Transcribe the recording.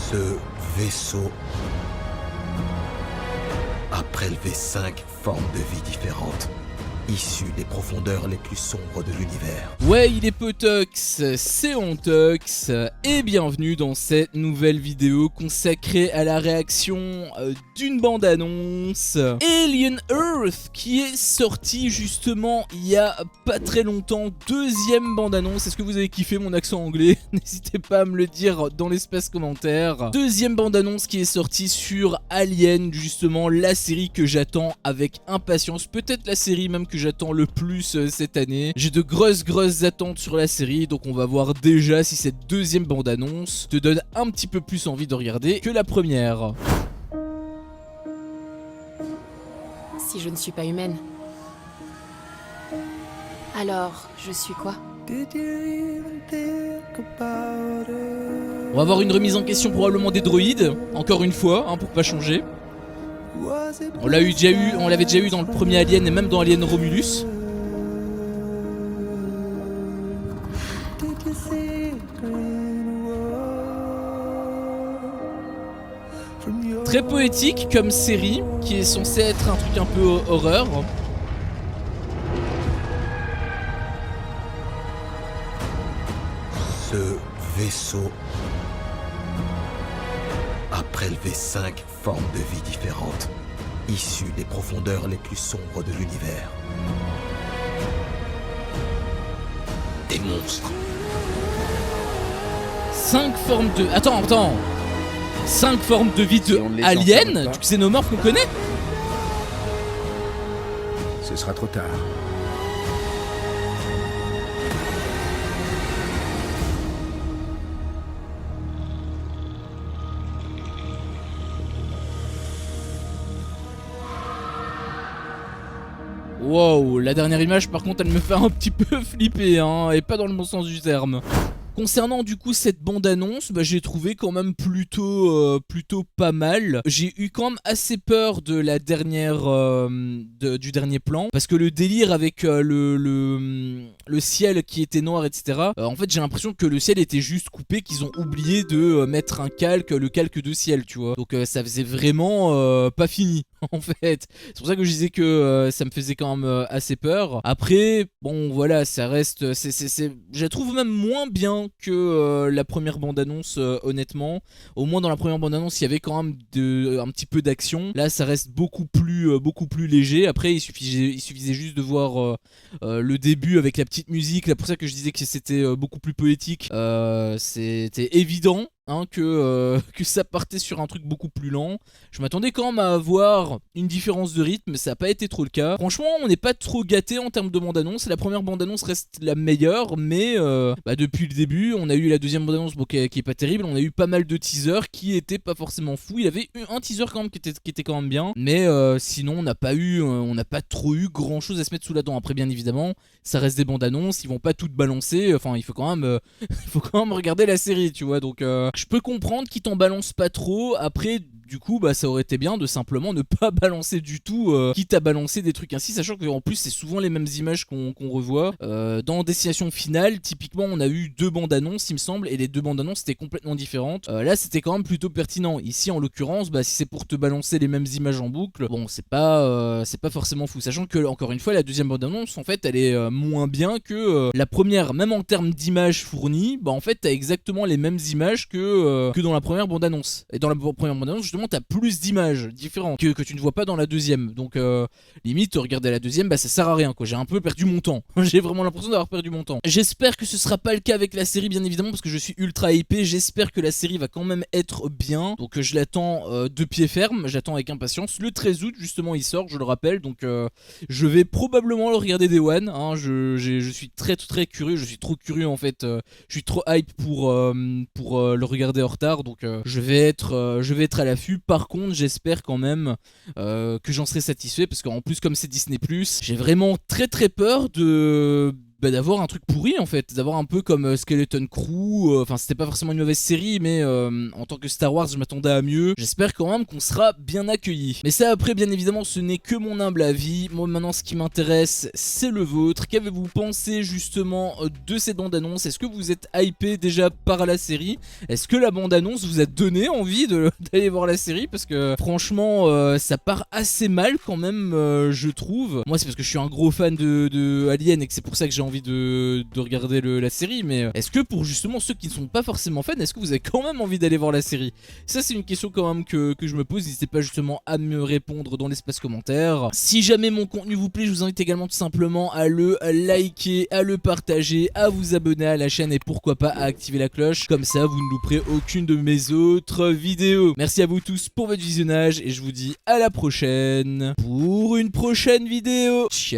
Ce vaisseau a prélevé 5 formes de vie différentes, issues des profondeurs les plus sombres de l'univers. Ouais, il est Potox, c'est Ontox, et bienvenue dans cette nouvelle vidéo consacrée à la réaction d'une bande-annonce Alien Earth qui est sortie justement il y a pas très longtemps. Deuxième bande-annonce. Est-ce que vous avez kiffé mon accent anglais? N'hésitez pas à me le dire dans l'espace commentaire. Deuxième bande-annonce qui est sortie sur Alien, justement la série que j'attends avec impatience, peut-être la série même que j'attends le plus cette année. J'ai de grosses attentes sur la série, donc on va voir déjà si cette deuxième bande-annonce te donne un petit peu plus envie de regarder que la première. Si je ne suis pas humaine, alors je suis quoi? On va avoir une remise en question probablement des droïdes, encore une fois, hein, pour pas changer. On l'avait déjà eu dans le premier Alien et même dans Alien Romulus. Très poétique comme série, qui est censée être un truc un peu horreur. Ce vaisseau a prélevé 5 formes de vie différentes, issues des profondeurs les plus sombres de l'univers. Des monstres. 5 formes de... Attends 5 formes de vie de aliens, du xénomorphe qu'on connaît. Ce sera trop tard. Wow, la dernière image par contre elle me fait un petit peu flipper, hein, et pas dans le bon sens du terme. Concernant du coup cette bande-annonce, j'ai trouvé quand même plutôt pas mal. J'ai eu quand même assez peur de la dernière du dernier plan, parce que le délire avec le ciel qui était noir, etc. En fait j'ai l'impression que le ciel était juste coupé, qu'ils ont oublié de mettre un calque, le calque de ciel, tu vois. Donc ça faisait vraiment pas fini en fait. C'est pour ça que je disais que ça me faisait quand même assez peur. Après, bon voilà, ça reste, je la trouve même moins bien que la première bande-annonce, honnêtement. Au moins dans la première bande-annonce il y avait quand même un petit peu d'action. Là ça reste beaucoup plus léger. Après il suffisait juste de voir le début avec la petite musique. C'est pour ça que je disais que c'était beaucoup plus poétique. C'était évident, hein, que ça partait sur un truc beaucoup plus lent. Je m'attendais quand même à avoir une différence de rythme, mais ça n'a pas été trop le cas. Franchement, on n'est pas trop gâté en termes de bande-annonce. La première bande-annonce reste la meilleure, mais depuis le début, on a eu la deuxième bande-annonce qui est pas terrible. On a eu pas mal de teasers qui étaient pas forcément fous. Il y avait eu un teaser quand même qui était quand même bien, mais sinon on n'a pas trop eu grand-chose à se mettre sous la dent. Après, bien évidemment, ça reste des bandes-annonces, ils vont pas toutes balancer. Enfin, il faut quand même regarder la série, tu vois. Donc je peux comprendre qu'ils t'en balancent pas trop. Après, du coup, ça aurait été bien de simplement ne pas balancer du tout, quitte à balancer des trucs ainsi, sachant qu'en plus c'est souvent les mêmes images qu'on revoit. Dans Destination Finale, typiquement, on a eu 2 bandes annonces, il me semble, et les 2 bandes annonces étaient complètement différentes. Là, c'était quand même plutôt pertinent. Ici, en l'occurrence, si c'est pour te balancer les mêmes images en boucle, bon, c'est pas forcément fou. Sachant que, encore une fois, la deuxième bande annonce, en fait, elle est moins bien que la première, même en termes d'images fournies. En fait, t'as exactement les mêmes images que dans la première bande annonce. Et dans la première bande annonce, justement, t'as plus d'images différentes que tu ne vois pas dans la deuxième. Donc limite regarder la deuxième, ça sert à rien quoi. J'ai un peu perdu mon temps. J'ai vraiment l'impression d'avoir perdu mon temps. J'espère que ce sera pas le cas avec la série, bien évidemment, parce que je suis ultra hypé. J'espère que la série va quand même être bien. Donc je l'attends de pied ferme. J'attends avec impatience. Le 13 août justement il sort, je le rappelle. Donc je vais probablement le regarder Day One, hein. Je suis très curieux. Je suis trop curieux en fait. Je suis trop hype pour le regarder en retard. Donc je vais être à l'affût. Par contre, j'espère quand même que j'en serai satisfait, parce qu'en plus, comme c'est Disney+, j'ai vraiment très peur d'avoir un truc pourri en fait, d'avoir un peu comme Skeleton Crew, enfin c'était pas forcément une mauvaise série mais en tant que Star Wars je m'attendais à mieux, j'espère quand même qu'on sera bien accueillis. Mais ça après bien évidemment ce n'est que mon humble avis, moi maintenant ce qui m'intéresse c'est le vôtre, qu'avez-vous pensé justement de cette bande-annonce? Est-ce que vous êtes hypé déjà par la série? Est-ce que la bande-annonce vous a donné envie d'aller voir la série? Parce que franchement ça part assez mal quand même je trouve. Moi c'est parce que je suis un gros fan de Alien et que c'est pour ça que j'ai envie de regarder la série, mais est-ce que pour justement ceux qui ne sont pas forcément fans, est-ce que vous avez quand même envie d'aller voir la série? Ça c'est une question quand même que je me pose, n'hésitez pas justement à me répondre dans l'espace commentaire. Si jamais mon contenu vous plaît, je vous invite également tout simplement à le liker, à le partager, à vous abonner à la chaîne et pourquoi pas à activer la cloche, comme ça vous ne louperez aucune de mes autres vidéos. Merci à vous tous pour votre visionnage et je vous dis à la prochaine pour une prochaine vidéo. Ciao.